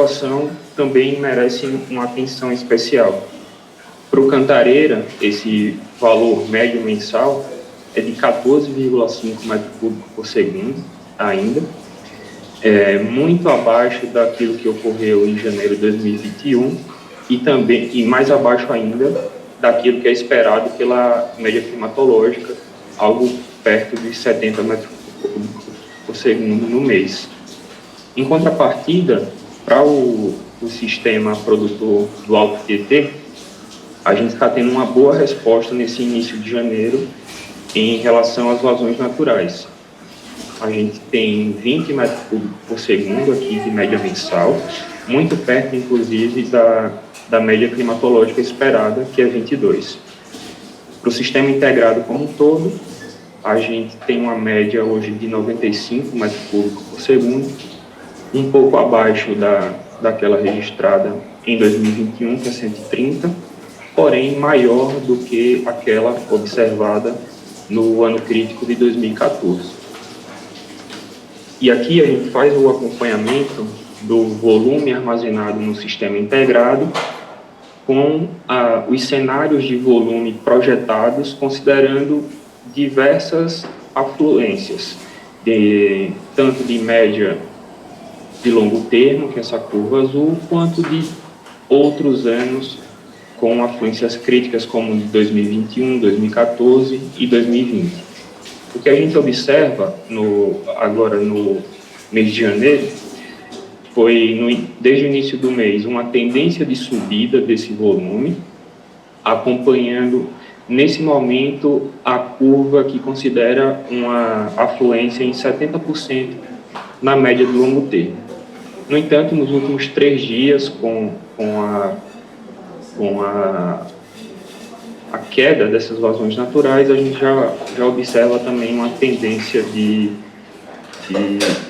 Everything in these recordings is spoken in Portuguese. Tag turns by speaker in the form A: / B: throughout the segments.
A: situação também merece uma atenção especial. Para o Cantareira, esse valor médio mensal é de 14,5 metros cúbicos por segundo ainda, muito abaixo daquilo que ocorreu em janeiro de 2021 e mais abaixo ainda daquilo que é esperado pela média climatológica, algo perto de 70 metros cúbicos por segundo no mês. Em contrapartida, para o sistema produtor do Alto Tietê, a gente está tendo uma boa resposta nesse início de janeiro em relação às vazões naturais. A gente tem 20 metros cúbicos por segundo aqui de média mensal, muito perto, inclusive, da média climatológica esperada, que é 22. Para o sistema integrado como um todo, a gente tem uma média hoje de 95 metros cúbicos por segundo, um pouco abaixo daquela registrada em 2021, que é 130, porém maior do que aquela observada no ano crítico de 2014. E aqui a gente faz o acompanhamento do volume armazenado no sistema integrado com os cenários de volume projetados, considerando diversas afluências, tanto de média de longo termo, que é essa curva azul, quanto de outros anos com afluências críticas, como de 2021, 2014 e 2020. O que a gente observa agora no mês de janeiro foi, desde o início do mês, uma tendência de subida desse volume, acompanhando, nesse momento, a curva que considera uma afluência em 70% na média do longo termo. No entanto, nos últimos 3 dias, com a queda dessas vazões naturais, a gente já observa também uma tendência de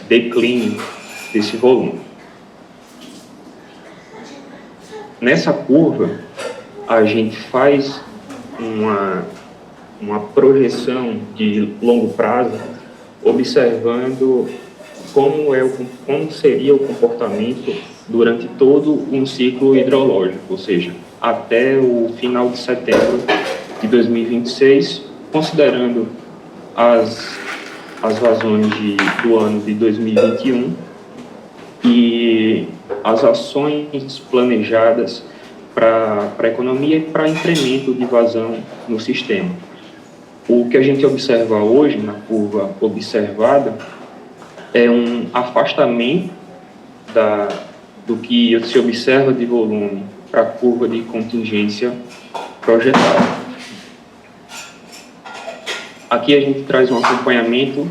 A: declínio desse volume. Nessa curva, a gente faz uma projeção de longo prazo, observando como seria o comportamento durante todo um ciclo hidrológico, ou seja, até o final de setembro de 2026, considerando as vazões do ano de 2021 e as ações planejadas para a economia e para incremento de vazão no sistema. O que a gente observa hoje, na curva observada, é um afastamento do que se observa de volume para a curva de contingência projetada. Aqui a gente traz um acompanhamento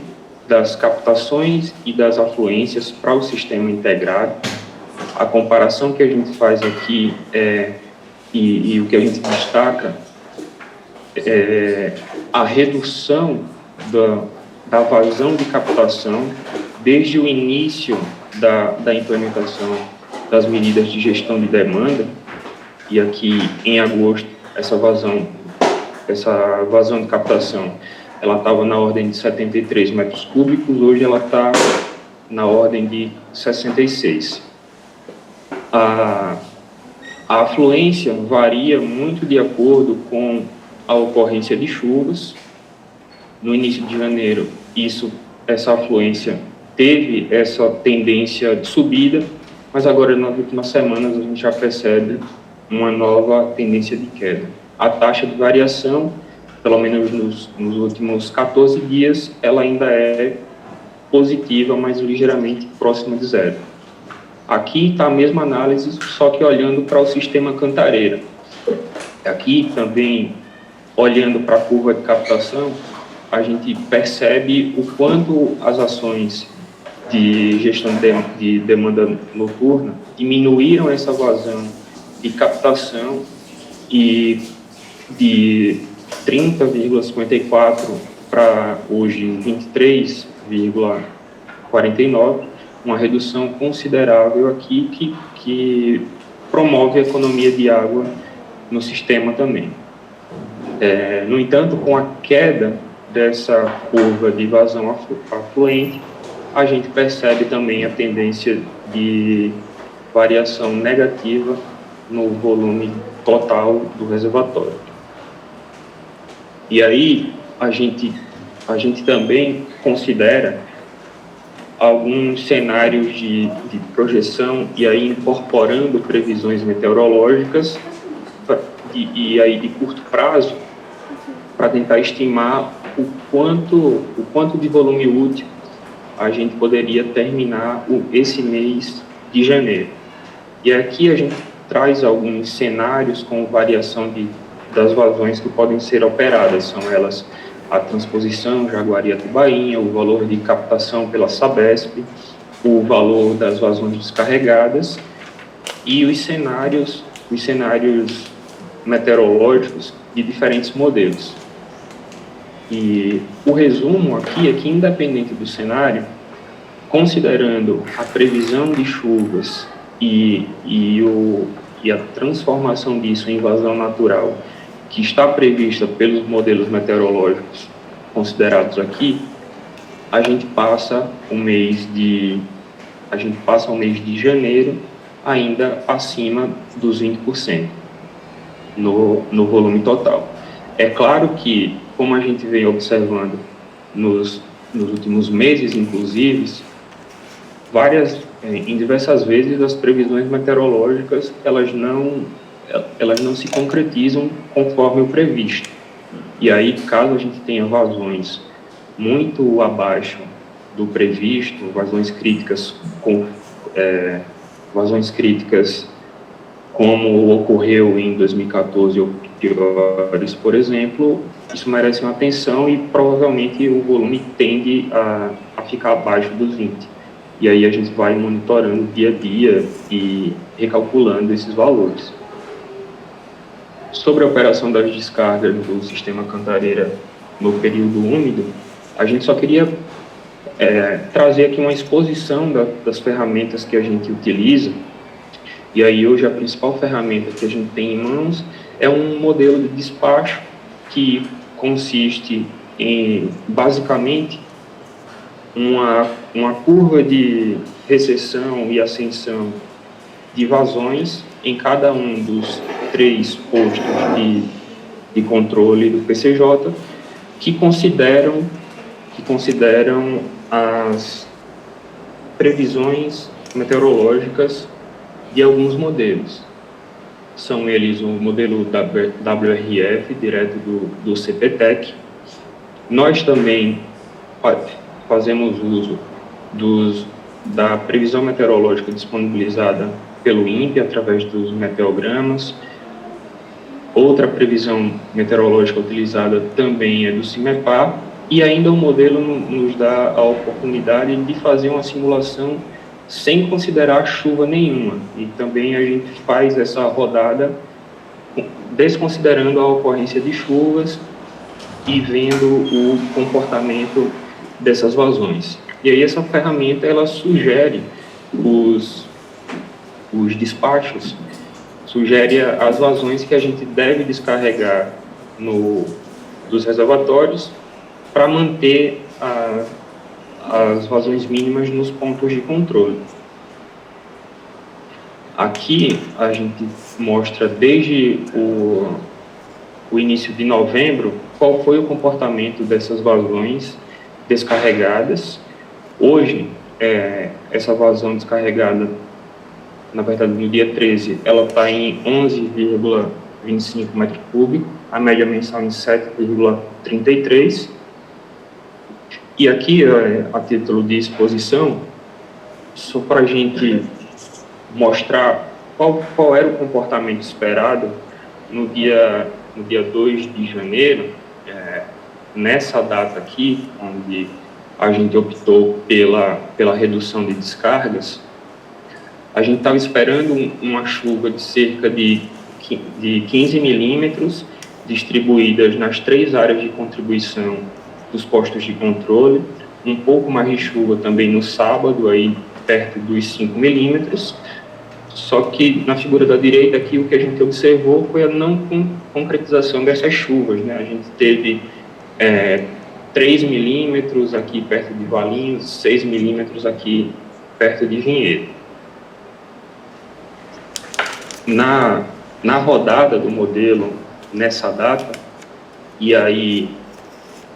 A: das captações e das afluências para o sistema integrado. A comparação que a gente faz aqui e o que a gente destaca é a redução da vazão de captação desde o início da implementação das medidas de gestão de demanda, e aqui em agosto essa vazão de captação ela estava na ordem de 73 metros cúbicos, hoje ela está na ordem de 66. A afluência varia muito de acordo com a ocorrência de chuvas. No início de janeiro, essa afluência teve essa tendência de subida, mas agora nas últimas semanas a gente já percebe uma nova tendência de queda. A taxa de variação, pelo menos nos últimos 14 dias, ela ainda é positiva, mas ligeiramente próxima de zero. Aqui está a mesma análise, só que olhando para o sistema Cantareira. Aqui também, olhando para a curva de captação, a gente percebe o quanto as ações de gestão de demanda noturna diminuíram essa vazão de captação e de 30,54 para hoje 23,49, uma redução considerável aqui que promove a economia de água no sistema também. No entanto, com a queda dessa curva de vazão afluente, a gente percebe também a tendência de variação negativa no volume total do reservatório. E aí a gente também considera alguns cenários de projeção, e aí incorporando previsões meteorológicas e aí de curto prazo, para tentar estimar o quanto de volume útil a gente poderia terminar esse mês de janeiro. E aqui a gente traz alguns cenários com variação das vazões que podem ser operadas. São elas a transposição Jaguari-Atubainha, o valor de captação pela Sabesp, o valor das vazões descarregadas e os cenários meteorológicos de diferentes modelos. E o resumo aqui é que, independente do cenário, considerando a previsão de chuvas e a transformação disso em vazão natural, que está prevista pelos modelos meteorológicos considerados aqui, a gente passa o mês de janeiro ainda acima dos 20% no volume total. É claro que, como a gente vem observando nos últimos meses, inclusive, em diversas vezes as previsões meteorológicas elas não se concretizam conforme o previsto. E aí, caso a gente tenha vazões muito abaixo do previsto, vazões críticas como ocorreu em 2014 ou piores, por exemplo, isso merece uma atenção e provavelmente o volume tende a ficar abaixo dos 20. E aí a gente vai monitorando dia a dia e recalculando esses valores. Sobre a operação das descargas do sistema Cantareira no período úmido, a gente só queria trazer aqui uma exposição das ferramentas que a gente utiliza. E aí hoje a principal ferramenta que a gente tem em mãos é um modelo de despacho que consiste em, basicamente, uma curva de recessão e ascensão de vazões em cada um dos 3 postos de controle do PCJ que consideram as previsões meteorológicas de alguns modelos. São eles o modelo WRF, direto do CPTEC. Nós também fazemos uso da previsão meteorológica disponibilizada pelo INPE, através dos meteogramas. Outra previsão meteorológica utilizada também é do CIMEPAR, e ainda o modelo nos dá a oportunidade de fazer uma simulação sem considerar chuva nenhuma, e também a gente faz essa rodada desconsiderando a ocorrência de chuvas e vendo o comportamento dessas vazões. E aí essa ferramenta ela sugere os despachos, sugere as vazões que a gente deve descarregar dos reservatórios para manter as vazões mínimas nos pontos de controle. Aqui a gente mostra desde o início de novembro qual foi o comportamento dessas vazões descarregadas. Hoje, essa vazão descarregada, na verdade, no dia 13, ela está em 11,25 metros cúbicos, a média mensal em 7,33. E aqui, a título de exposição, só para a gente mostrar qual era o comportamento esperado no dia 2 de janeiro, nessa data aqui, onde a gente optou pela redução de descargas. A gente estava esperando uma chuva de cerca de 15 milímetros, distribuídas nas 3 áreas de contribuição dos postos de controle, um pouco mais de chuva também no sábado, aí perto dos 5 milímetros, só que na figura da direita aqui o que a gente observou foi a não concretização dessas chuvas, né? A gente teve 3 milímetros aqui perto de Valinhos, 6 milímetros aqui perto de Vinhedo. na rodada do modelo nessa data, e aí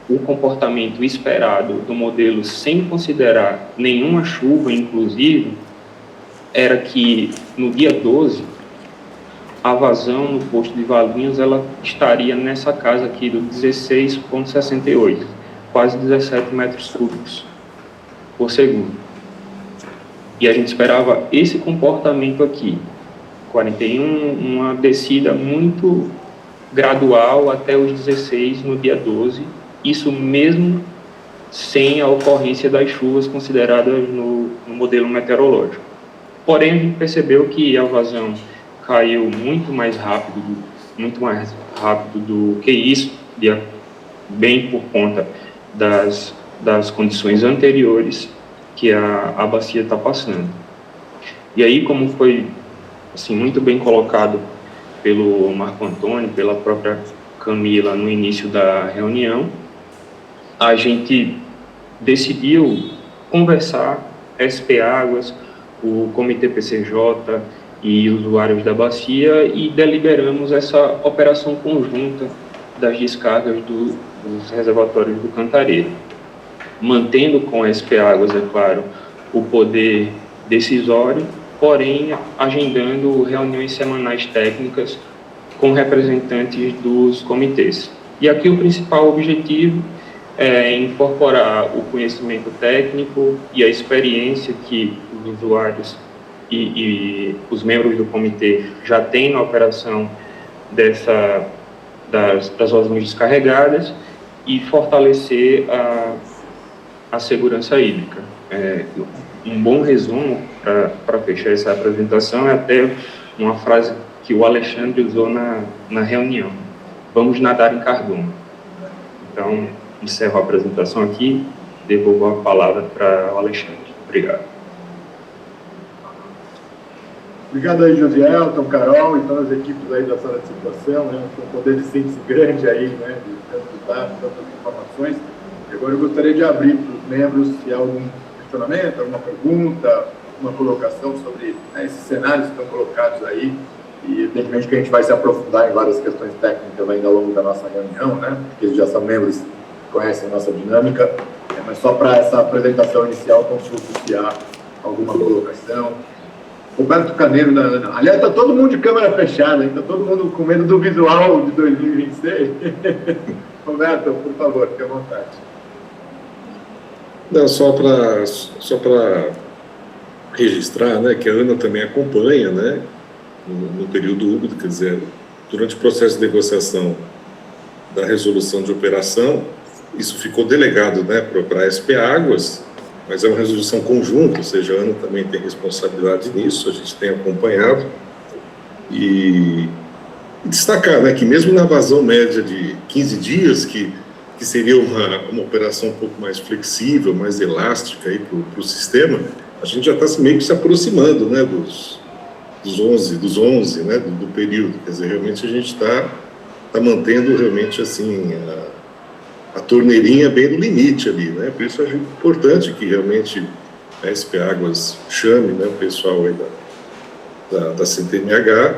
A: o comportamento esperado do modelo, sem considerar nenhuma chuva, inclusive, era que no dia 12, a vazão no posto de Valinhos ela estaria nessa casa aqui do 16,68, quase 17 metros cúbicos por segundo. E a gente esperava esse comportamento aqui, 41, uma descida muito gradual até os 16 no dia 12, isso mesmo sem a ocorrência das chuvas consideradas no modelo meteorológico. Porém, a gente percebeu que a vazão caiu muito mais rápido do que isso, bem por conta das condições anteriores que a bacia está passando. E aí, como foi assim, muito bem colocado pelo Marco Antônio, pela própria Camila no início da reunião, a gente decidiu conversar, SP Águas, o Comitê PCJ e usuários da bacia, e deliberamos essa operação conjunta das descargas dos reservatórios do Cantareira, mantendo com a SP Águas, é claro, o poder decisório, porém agendando reuniões semanais técnicas com representantes dos comitês. E aqui o principal objetivo é incorporar o conhecimento técnico e a experiência que os usuários e os membros do comitê já têm na operação das vazões descarregadas e fortalecer a segurança hídrica. Um bom resumo para fechar essa apresentação é até uma frase que o Alexandre usou na reunião: vamos nadar em cardume. Então, encerro a apresentação aqui, devolvo a palavra para o Alexandre. Obrigado.
B: Obrigado aí, Josielton, Carol e todas as equipes aí da sala de situação, né? Com um poder de síntese grande aí, né? De tantos dados, tantas informações. E agora eu gostaria de abrir para os membros se há algum questionamento, alguma pergunta, uma colocação sobre esses cenários que estão colocados aí. E, evidentemente, que a gente vai se aprofundar em várias questões técnicas ainda ao longo da nossa reunião, né? Porque eles já são membros que conhecem a nossa dinâmica. Mas só para essa apresentação inicial, consulto se há alguma colocação. Roberto Caneiro, aliás, está todo mundo de câmera fechada, está todo mundo com medo do visual de 2026. Roberto, por favor, fique à vontade.
C: Não, só para registrar, né, que a Ana também acompanha, né, no período úmido, quer dizer, durante o processo de negociação da resolução de operação, isso ficou delegado, né, para a SP Águas, mas é uma resolução conjunta, ou seja, a Ana também tem responsabilidade nisso, a gente tem acompanhado, e destacar, né, que mesmo na vazão média de 15 dias, que seria uma operação um pouco mais flexível, mais elástica para o sistema, a gente já está meio que se aproximando, né, dos 11, né, do período, quer dizer, realmente a gente está mantendo realmente, assim, a torneirinha bem no limite ali, né, por isso é importante que realmente a SP Águas chame, né, o pessoal aí da CTMH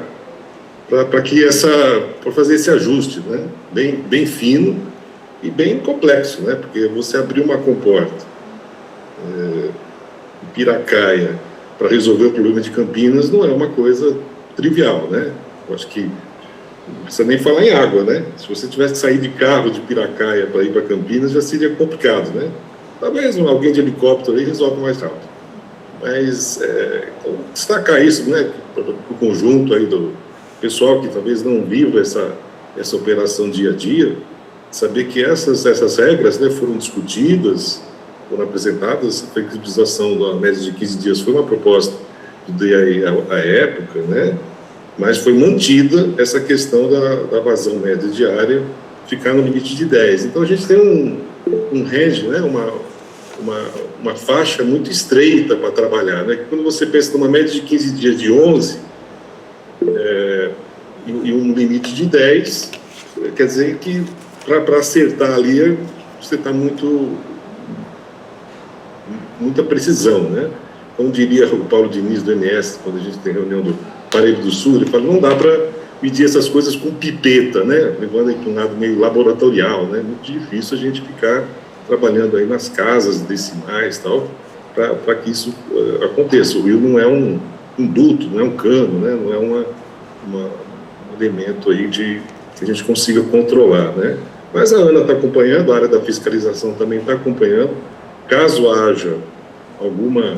C: para fazer esse ajuste, né, bem fino e bem complexo, né, porque você abrir uma comporta em Piracaia para resolver o problema de Campinas não é uma coisa trivial, né, eu acho que não precisa nem falar em água, né? Se você tivesse que sair de carro de Piracaia para ir para Campinas, já seria complicado, né? Talvez alguém de helicóptero aí resolve mais rápido. Mas, então, destacar isso, né? Para o conjunto aí do pessoal que talvez não viva essa operação dia a dia, saber que essas regras, né, foram discutidas, foram apresentadas, a flexibilização da média de 15 dias foi uma proposta do DAE à época, né? Mas foi mantida essa questão da vazão média diária ficar no limite de 10. Então, a gente tem um range, né, uma faixa muito estreita para trabalhar, né? Quando você pensa numa média de 15 dias de 11 e um limite de 10, quer dizer que para acertar ali, você está muita precisão, né? Como diria o Paulo Diniz do MS, quando a gente tem reunião do aparelho do sul, ele fala, não dá para medir essas coisas com pipeta, né? Levando aí para um lado meio laboratorial, né? Muito difícil a gente ficar trabalhando aí nas casas decimais e tal, para que isso aconteça. O rio não é um duto, não é um cano, né? Não é um elemento aí que a gente consiga controlar, né? Mas a Ana está acompanhando, a área da fiscalização também está acompanhando. Caso haja alguma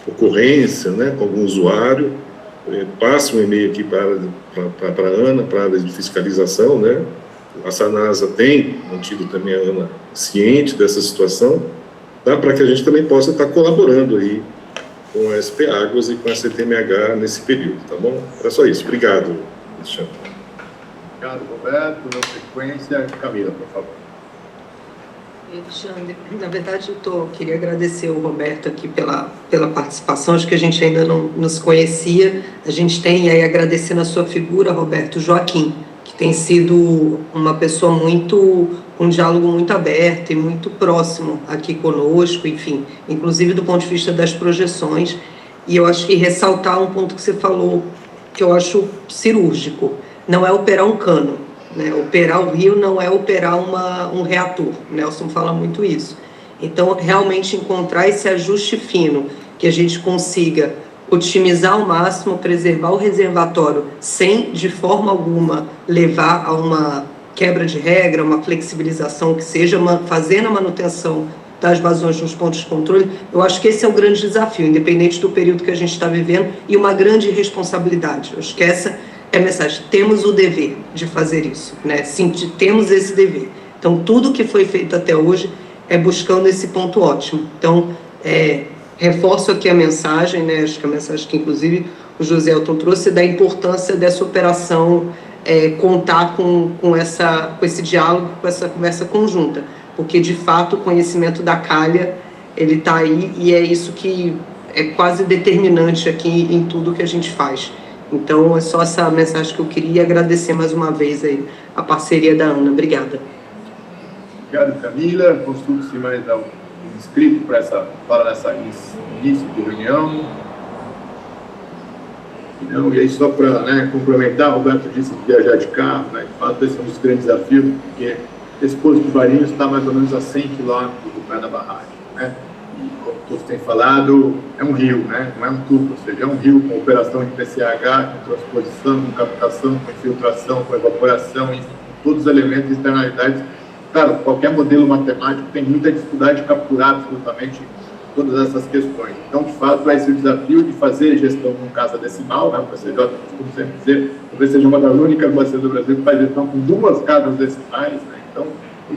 C: ocorrência, né, com algum usuário, passa um e-mail aqui para a Ana, para a área de fiscalização, né? A Sanasa tem mantido também a Ana ciente dessa situação, tá? Para que a gente também possa estar colaborando aí com a SP Águas e com a CTMH nesse período, tá bom? Era só isso. Obrigado, Cristiano.
B: Obrigado, Roberto. Na sequência, Camila, por favor.
D: Alexandre, na verdade queria agradecer o Roberto aqui pela participação, acho que a gente ainda não nos conhecia, a gente tem aí agradecendo a sua figura, Roberto, Joaquim, que tem sido uma pessoa com um diálogo muito aberto e muito próximo aqui conosco, enfim, inclusive do ponto de vista das projeções, e eu acho que ressaltar um ponto que você falou, que eu acho cirúrgico, não é operar um cano, né? Operar o rio não é operar um reator, Nelson fala muito isso. Então, realmente encontrar esse ajuste fino, que a gente consiga otimizar ao máximo, preservar o reservatório, sem, de forma alguma, levar a uma quebra de regra, uma flexibilização que seja, fazendo a manutenção das vazões nos pontos de controle, eu acho que esse é o grande desafio, independente do período que a gente está vivendo, e uma grande responsabilidade. Eu acho que essa é a mensagem, temos o dever de fazer isso, né? Sim, temos esse dever. Então, tudo que foi feito até hoje é buscando esse ponto ótimo. Então, reforço aqui a mensagem, né? Acho que a mensagem que, inclusive, o José Elton trouxe, da importância dessa operação, contar com esse diálogo, com essa conversa conjunta, porque, de fato, o conhecimento da calha, ele está aí, e é isso que é quase determinante aqui em tudo que a gente faz. Então, é só essa mensagem que eu queria agradecer mais uma vez aí a parceria da Ana. Obrigada.
B: Obrigado, Camila. Consulte-se mais um inscrito para essa início de reunião. Então, e aí, só para complementar, o Roberto disse que viajar de carro, né? De fato, esse é um dos grandes desafios, porque esse posto de Varinhos está mais ou menos a 100 quilômetros do pé da barragem, né? E, como todos têm falado, é um rio, né? Não é um tubo, ou seja, é um rio com operação de PCH, com transposição, com captação, com infiltração, com evaporação, enfim, com todos os elementos e externalidades. Claro, qualquer modelo matemático tem muita dificuldade de capturar absolutamente todas essas questões. Então, de fato, vai ser o desafio de fazer gestão com casa decimal, né? O PCJ, costumo sempre dizer, talvez seja uma das únicas bacias do Brasil que faz gestão com 2 casas decimais, né? Então,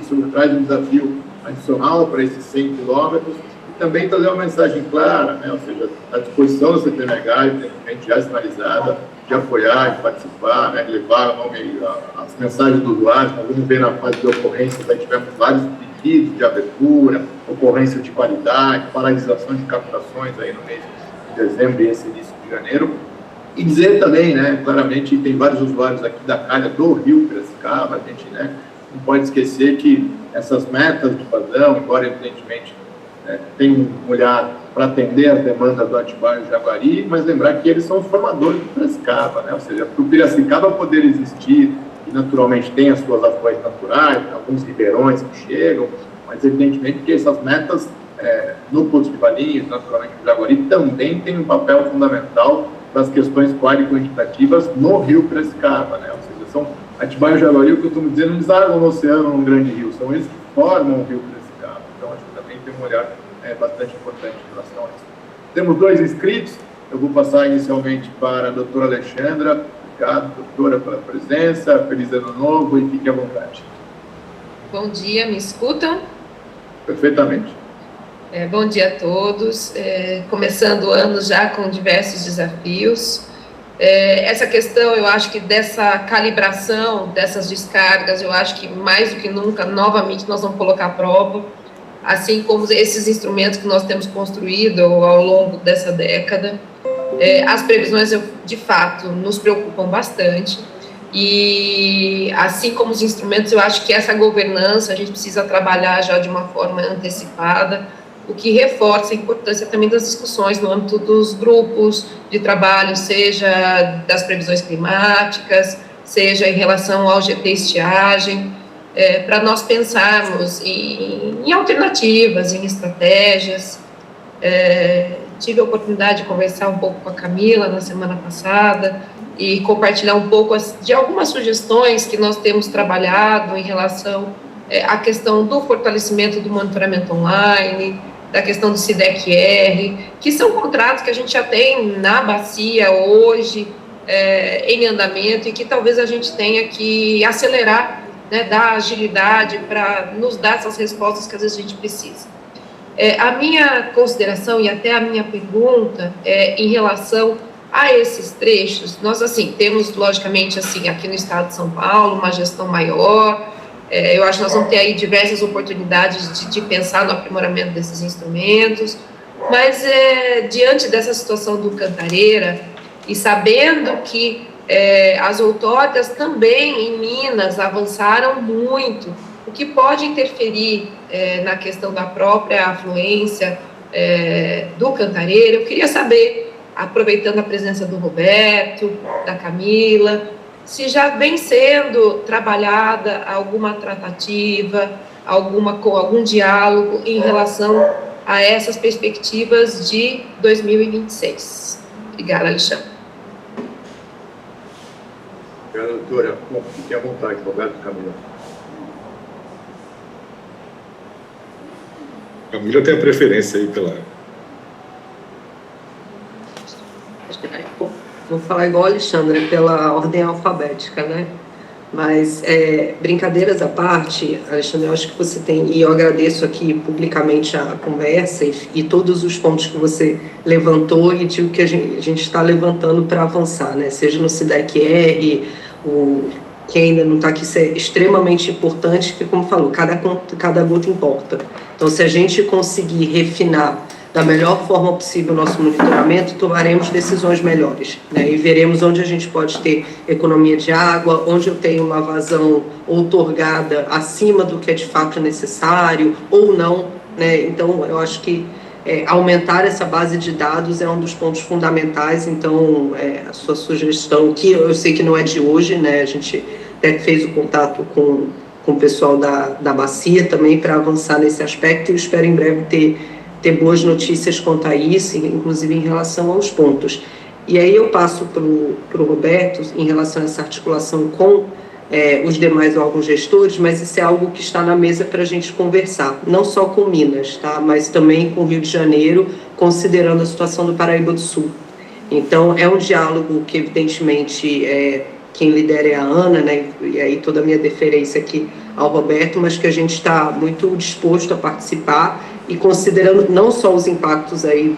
B: isso traz um desafio adicional para esses 100 quilômetros e também trazer uma mensagem clara, né? Ou seja, à disposição da CTMH, evidentemente já sinalizada, de apoiar, de participar, né? De levar o nome, as mensagens do usuário. Nós vamos ver na fase de ocorrências, aí tivemos vários pedidos de abertura, ocorrência de qualidade, paralisação de captações aí no mês de dezembro e esse início de janeiro. E dizer também, né, claramente, tem vários usuários aqui da calha do Rio Piracicaba, a gente, né, não pode esquecer que essas metas de vazão, embora evidentemente tem um olhar para atender as demandas do Atibaia e Jaguari, mas lembrar que eles são os formadores do Piracicaba, né? Ou seja, para o Piracicaba poder existir, e naturalmente tem as suas afluentes naturais, alguns ribeirões que chegam, mas evidentemente que essas metas no Poço de Valinhos, naturalmente o Jaguari, também tem um papel fundamental para as questões quali-quantitativas no Rio Piracicaba, né? Ou seja, são Atibaia e Jaguari, o que eu estou dizendo, eles largam no oceano num grande rio, são eles que formam o Rio Piracicaba. Então, acho que também tem um olhar bastante importante em relação a isso. Temos 2 inscritos, eu vou passar inicialmente para a doutora Alexandra. Obrigado, doutora, pela presença, feliz ano novo e fique à vontade.
E: Bom dia, me escutam?
B: Perfeitamente.
E: Bom dia a todos, começando o ano já com diversos desafios. Essa questão, eu acho que dessa calibração, dessas descargas, eu acho que mais do que nunca, novamente, nós vamos colocar à prova, assim como esses instrumentos que nós temos construído ao longo dessa década. As previsões, de fato, nos preocupam bastante, e assim como os instrumentos, eu acho que essa governança a gente precisa trabalhar já de uma forma antecipada, o que reforça a importância também das discussões no âmbito dos grupos de trabalho, seja das previsões climáticas, seja em relação ao GT estiagem, para nós pensarmos em alternativas, em estratégias. Tive a oportunidade de conversar um pouco com a Camila na semana passada e compartilhar um pouco de algumas sugestões que nós temos trabalhado em relação à questão do fortalecimento do monitoramento online, da questão do SIDEC-R, que são contratos que a gente já tem na bacia hoje, em andamento, e que talvez a gente tenha que acelerar, né, dar agilidade para nos dar essas respostas que às vezes a gente precisa. A minha consideração e até a minha pergunta em relação a esses trechos, nós, assim, temos, logicamente, assim, aqui no estado de São Paulo, uma gestão maior, eu acho que nós vamos ter aí diversas oportunidades de pensar no aprimoramento desses instrumentos, mas diante dessa situação do Cantareira, e sabendo que as outorgas também em Minas avançaram muito, o que pode interferir na questão da própria afluência do Cantareira, eu queria saber, aproveitando a presença do Roberto, da Camila, se já vem sendo trabalhada alguma tratativa, algum diálogo em relação a essas perspectivas de 2026. Obrigada, Alexandre.
B: Obrigada, doutora. Bom, fique à vontade, Roberto, Camila.
C: Camila tem a preferência aí pela...
D: Vou falar igual a Alexandra, pela ordem alfabética, né? Mas, brincadeiras à parte, Alexandre, eu acho que você tem, e eu agradeço aqui publicamente a conversa e todos os pontos que você levantou e digo que a gente está levantando para avançar, né? Seja no SIDEC-R, que ainda não está aqui, isso é extremamente importante, porque, como falou, cada gota importa. Então, se a gente conseguir refinar da melhor forma possível o nosso monitoramento, tomaremos decisões melhores, né? E veremos onde a gente pode ter economia de água, onde eu tenho uma vazão outorgada acima do que é de fato necessário, ou não, né? Então, eu acho que aumentar essa base de dados é um dos pontos fundamentais. Então, a sua sugestão, que eu sei que não é de hoje, né? A gente até fez o contato com o pessoal da bacia também para avançar nesse aspecto, e eu espero em breve ter boas notícias quanto a isso, inclusive em relação aos pontos. E aí eu passo para o Roberto em relação a essa articulação com os demais órgãos gestores, mas isso é algo que está na mesa para a gente conversar, não só com Minas, tá? Mas também com o Rio de Janeiro, considerando a situação do Paraíba do Sul. Então, é um diálogo que, evidentemente, quem lidera é a Ana, né? E aí toda a minha deferência aqui ao Roberto, mas que a gente está muito disposto a participar e considerando não só os impactos aí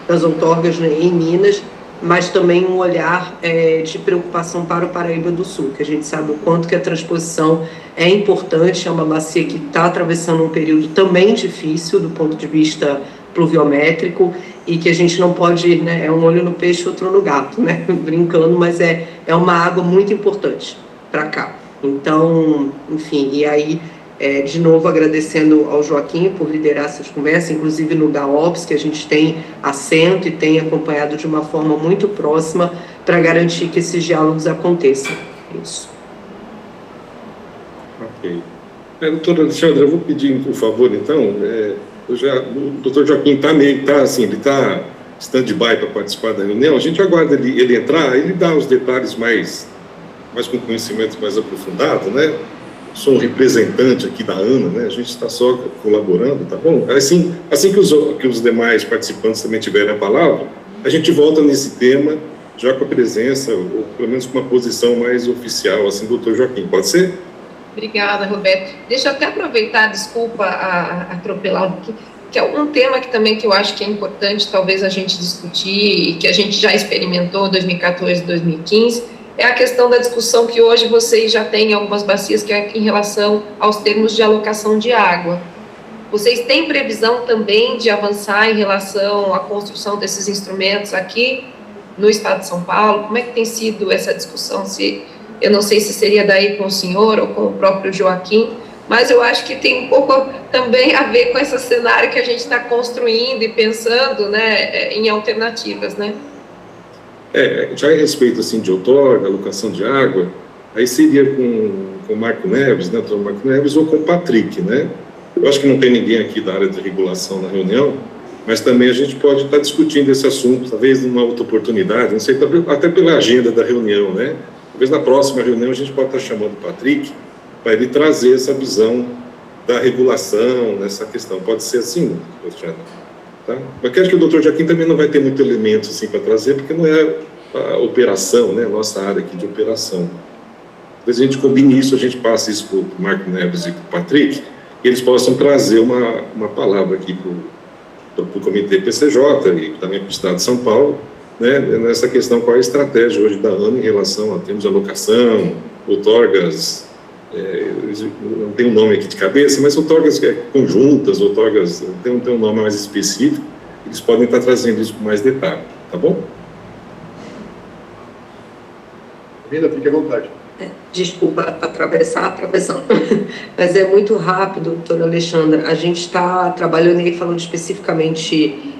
D: das outorgas, né, em Minas, mas também um olhar de preocupação para o Paraíba do Sul, que a gente sabe o quanto que a transposição é importante, é uma bacia que está atravessando um período também difícil do ponto de vista pluviométrico, e que a gente não pode, né, é um olho no peixe, outro no gato, né, brincando, mas é uma água muito importante para cá. Então, enfim, e aí, de novo, agradecendo ao Joaquim por liderar essas conversas, inclusive no GAOPS, que a gente tem assento e tem acompanhado de uma forma muito próxima para garantir que esses diálogos aconteçam. Isso.
C: Ok. Doutora Alexandra, eu vou pedir, por favor, então, o doutor Joaquim está assim, ele está stand-by para participar da reunião, a gente aguarda ele entrar, ele dá os detalhes mais com conhecimento mais aprofundado, né? Sou um representante aqui da ANA, né? A gente está só colaborando, tá bom? Assim que os demais participantes também tiverem a palavra, a gente volta nesse tema, já com a presença, ou pelo menos com uma posição mais oficial, assim, do doutor Joaquim. Pode ser?
E: Obrigada, Roberto. Deixa eu até aproveitar, desculpa atropelar um pouquinho, que é um tema que eu acho que é importante, talvez a gente discutir, e que a gente já experimentou em 2014 e 2015, é a questão da discussão que hoje vocês já têm em algumas bacias, que é em relação aos termos de alocação de água. Vocês têm previsão também de avançar em relação à construção desses instrumentos aqui no estado de São Paulo? Como é que tem sido essa discussão? Eu não sei se seria daí com o senhor ou com o próprio Joaquim, mas eu acho que tem um pouco também a ver com esse cenário que a gente está construindo e pensando, né, em alternativas, né?
C: Já a respeito assim, de outorga, alocação de água, aí seria com o Marco Neves, né, o doutor Marco Neves, ou com o Patrick, né? Eu acho que não tem ninguém aqui da área de regulação na reunião, mas também a gente pode estar discutindo esse assunto, talvez numa outra oportunidade, não sei, até pela agenda da reunião, né? Talvez na próxima reunião a gente pode estar chamando o Patrick para ele trazer essa visão da regulação, nessa questão. Pode ser assim, Cristiano? Tá? Mas acho que o doutor Joaquim também não vai ter muito elemento assim, para trazer, porque não é a operação, né? A nossa área aqui de operação. Talvez a gente combine isso, a gente passe isso para o Marco Neves e para o Patrick, e eles possam trazer uma palavra aqui para o Comitê PCJ e também para o Estado de São Paulo, né, nessa questão, qual é a estratégia hoje da ANA em relação a termos de alocação, outorgas, não tem um nome aqui de cabeça, mas outorgas conjuntas, outorgas, tem um nome mais específico, eles podem estar trazendo isso com mais detalhe, tá bom?
B: Linda, fique à vontade.
D: Desculpa, atravessando, mas é muito rápido, doutora Alexandra. A gente está trabalhando, ele falando especificamente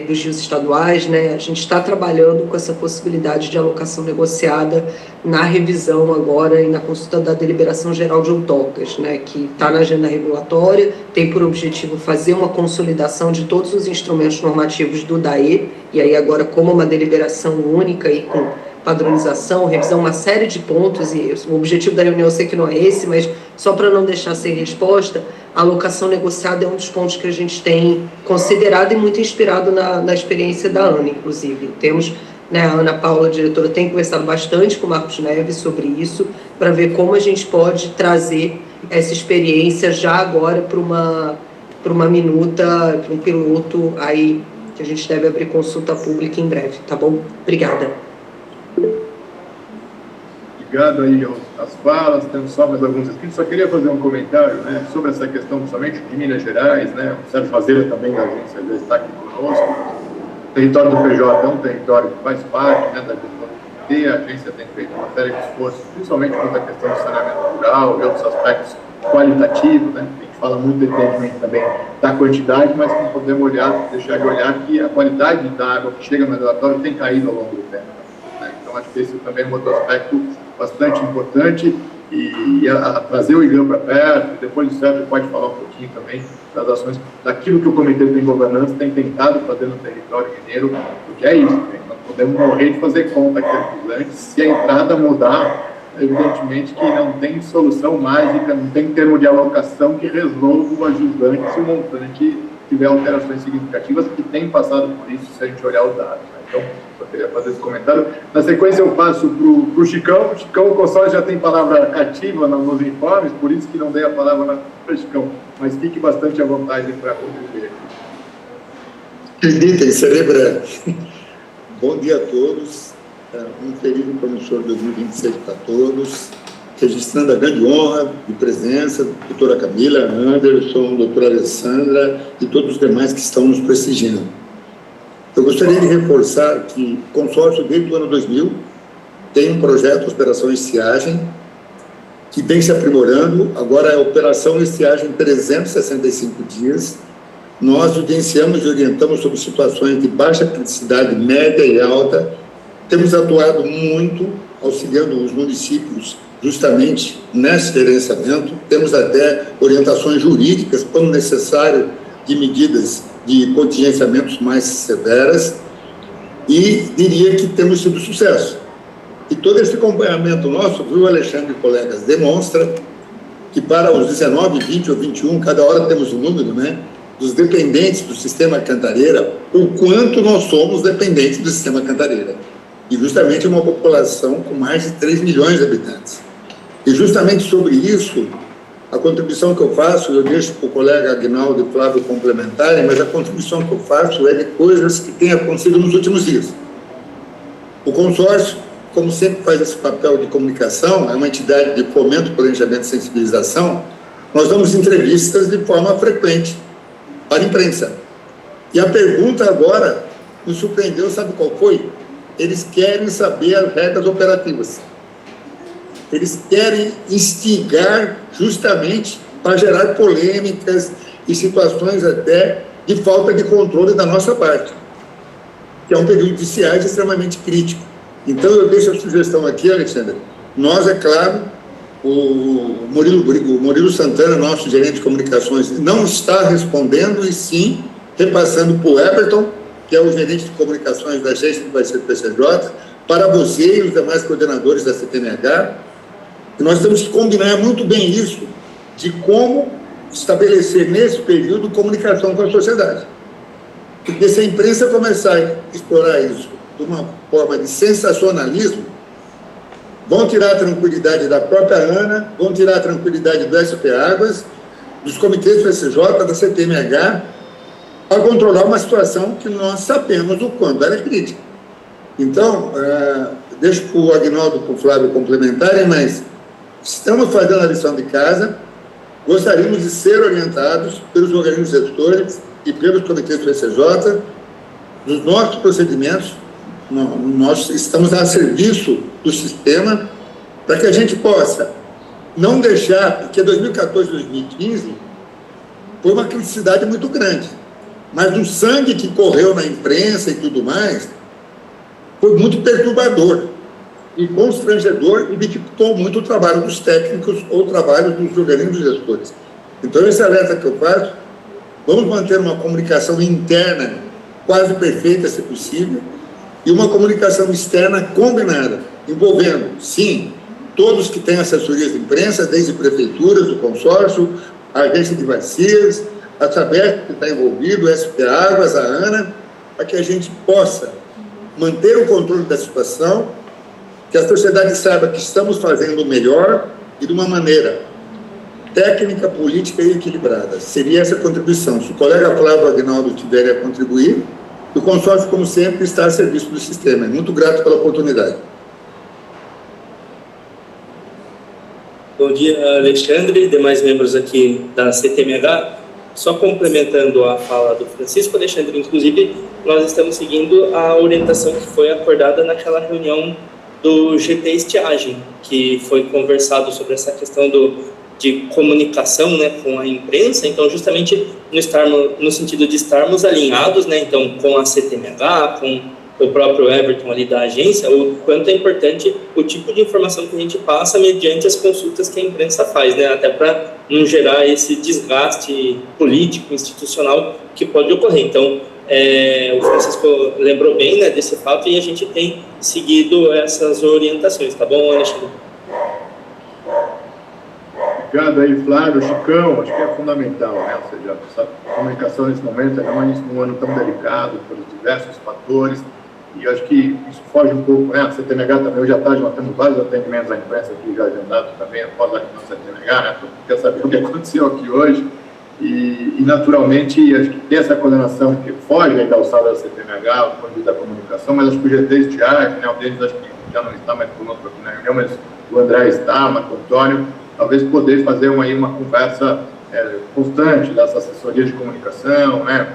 D: dos rios estaduais, né? A gente está trabalhando com essa possibilidade de alocação negociada na revisão agora e na consulta da deliberação geral de outorgas, né? Que está na agenda regulatória, tem por objetivo fazer uma consolidação de todos os instrumentos normativos do DAE, e aí agora como uma deliberação única e com padronização, revisão, uma série de pontos, e o objetivo da reunião eu sei que não é esse, mas só para não deixar sem resposta, a alocação negociada é um dos pontos que a gente tem considerado e muito inspirado na experiência da ANA, inclusive. Temos, né, a Ana Paula, a diretora, tem conversado bastante com o Marcos Neves sobre isso, para ver como a gente pode trazer essa experiência já agora para uma minuta, para um piloto, aí que a gente deve abrir consulta pública em breve, tá bom? Obrigada.
B: Obrigado aí às falas, temos só mais alguns inscritos. Só queria fazer um comentário, né, sobre essa questão, principalmente de Minas Gerais, né, o Sérgio Fazeira também da agência já está aqui conosco. O território do PJ é um território que faz parte, né, da questão do comitê. A agência tem feito uma série de esforços, principalmente quanto à questão do saneamento rural e outros aspectos qualitativos, né. A gente fala muito, evidentemente, também da quantidade, mas não podemos deixar de olhar que a qualidade da água que chega no relatório tem caído ao longo do tempo, né. Então, acho que esse também é um outro aspecto bastante importante, e trazer o IGAM para perto. Depois o Sérgio pode falar um pouquinho também das ações, daquilo que o Comitê de Governança tem tentado fazer no território mineiro, porque é isso, né? Nós podemos morrer de fazer conta aqui antes, se a entrada mudar, evidentemente que não tem solução mágica, não tem termo de alocação que resolva o ajudante se o montante tiver alterações significativas, que tem passado por isso, se a gente olhar os dados, né? Então, eu queria fazer esse comentário. Na sequência, eu passo para o Chicão. Chicão, o consórcio já tem palavra cativa nos informes, por isso que não dei a palavra para o Chicão, mas fique bastante à vontade para contribuir.
F: Acreditem, celebrando. Bom dia a todos. Um feliz e promissor 2026 para todos. Registrando a grande honra de presença, doutora Camila, Anderson, doutora Alessandra e todos os demais que estão nos prestigiando. Eu gostaria de reforçar que o consórcio, desde o ano 2000, tem um projeto de operação estiagem, que vem se aprimorando. Agora é a operação estiagem 365 dias. Nós vivenciamos e orientamos sobre situações de baixa criticidade, média e alta. Temos atuado muito, auxiliando os municípios justamente nesse gerenciamento. Temos até orientações jurídicas, quando necessário, de medidas de contingenciamentos mais severas, e diria que temos tido sucesso. E todo esse acompanhamento nosso, viu, Alexandre e colegas, demonstra que para os 19, 20 ou 21, cada hora temos um número, né, dos dependentes do sistema Cantareira, o quanto nós somos dependentes do sistema Cantareira. E justamente uma população com mais de 3 milhões de habitantes. E justamente sobre isso, a contribuição que eu faço, eu deixo para o colega Aguinaldo e Flávio complementarem, mas a contribuição que eu faço é de coisas que têm acontecido nos últimos dias. O consórcio, como sempre faz esse papel de comunicação, é uma entidade de fomento, planejamento e sensibilização. Nós damos entrevistas de forma frequente para a imprensa. E a pergunta agora nos surpreendeu, sabe qual foi? Eles querem saber as regras operativas. Eles querem instigar justamente para gerar polêmicas e situações até de falta de controle da nossa parte, que é um período de SIAD extremamente crítico. Então, eu deixo a sugestão aqui, Alexandre. Nós, é claro, o Murilo Santana, nosso gerente de comunicações, não está respondendo, e sim repassando para o Everton, que é o gerente de comunicações da agência que vai ser do PCJ, para você e os demais coordenadores da CTMH. E nós temos que combinar muito bem isso, de como estabelecer nesse período comunicação com a sociedade. Porque se a imprensa começar a explorar isso de uma forma de sensacionalismo, vão tirar a tranquilidade da própria ANA, vão tirar a tranquilidade do SP Águas, dos comitês do PCJ, da CTMH, para controlar uma situação que nós sabemos o quanto ela é crítica. Então, deixo para o Agnaldo e para o Flávio complementarem, mas estamos fazendo a lição de casa, gostaríamos de ser orientados pelos organismos gestores e pelos comitês do PCJ, nos nossos procedimentos. Nós estamos a serviço do sistema para que a gente possa não deixar, porque 2014 e 2015 foi uma criticidade muito grande, mas o sangue que correu na imprensa e tudo mais foi muito perturbador e constrangedor e dificultou muito o trabalho dos técnicos ou o trabalho dos organismos gestores. Então, esse alerta que eu faço, vamos manter uma comunicação interna quase perfeita, se possível, e uma comunicação externa combinada, envolvendo, sim, todos que têm assessorias de imprensa, desde prefeituras, do consórcio, a agência de bacias, a Sabesp que está envolvido, o SP Águas, a ANA, para que a gente possa manter o controle da situação, que a sociedade saiba que estamos fazendo o melhor e de uma maneira técnica, política e equilibrada. Seria essa a contribuição. Se o colega Flávio Agnaldo tiver a contribuir, o consórcio, como sempre, está a serviço do sistema. É muito grato pela oportunidade.
G: Bom dia, Alexandre e demais membros aqui da CTMH. Só complementando a fala do Francisco, Alexandre, inclusive, nós estamos seguindo a orientação que foi acordada naquela reunião do GT Estiagem, que foi conversado sobre essa questão de comunicação, né, com a imprensa. Então, justamente no sentido de estarmos alinhados, né, então, com a CTMH, com o próprio Everton ali da agência, o quanto é importante o tipo de informação que a gente passa mediante as consultas que a imprensa faz, né, até para não gerar esse desgaste político, institucional que pode ocorrer. Então, o Francisco lembrou bem, né, desse fato, e a gente tem seguido essas orientações, tá bom, Alexandre?
B: Obrigado aí, Flávio, Chicão, acho que é fundamental, né? Ou seja, essa comunicação nesse momento, ainda mais num ano tão delicado, pelos diversos fatores, e eu acho que isso foge um pouco, né? A CTMH também, hoje à tarde nós temos vários atendimentos à imprensa aqui já agendados também, após a reunião da CTMH, né? Quer saber o que aconteceu aqui hoje, e naturalmente, acho que tem essa coordenação que foge aí da alçada da CTMH, do ponto de vista da comunicação, mas acho que o GT Estiagem, né? Um deles acho que já não está mais conosco aqui na reunião, mas o André está, o Marco Antônio, talvez poder fazer uma conversa constante dessa assessoria de comunicação, né, para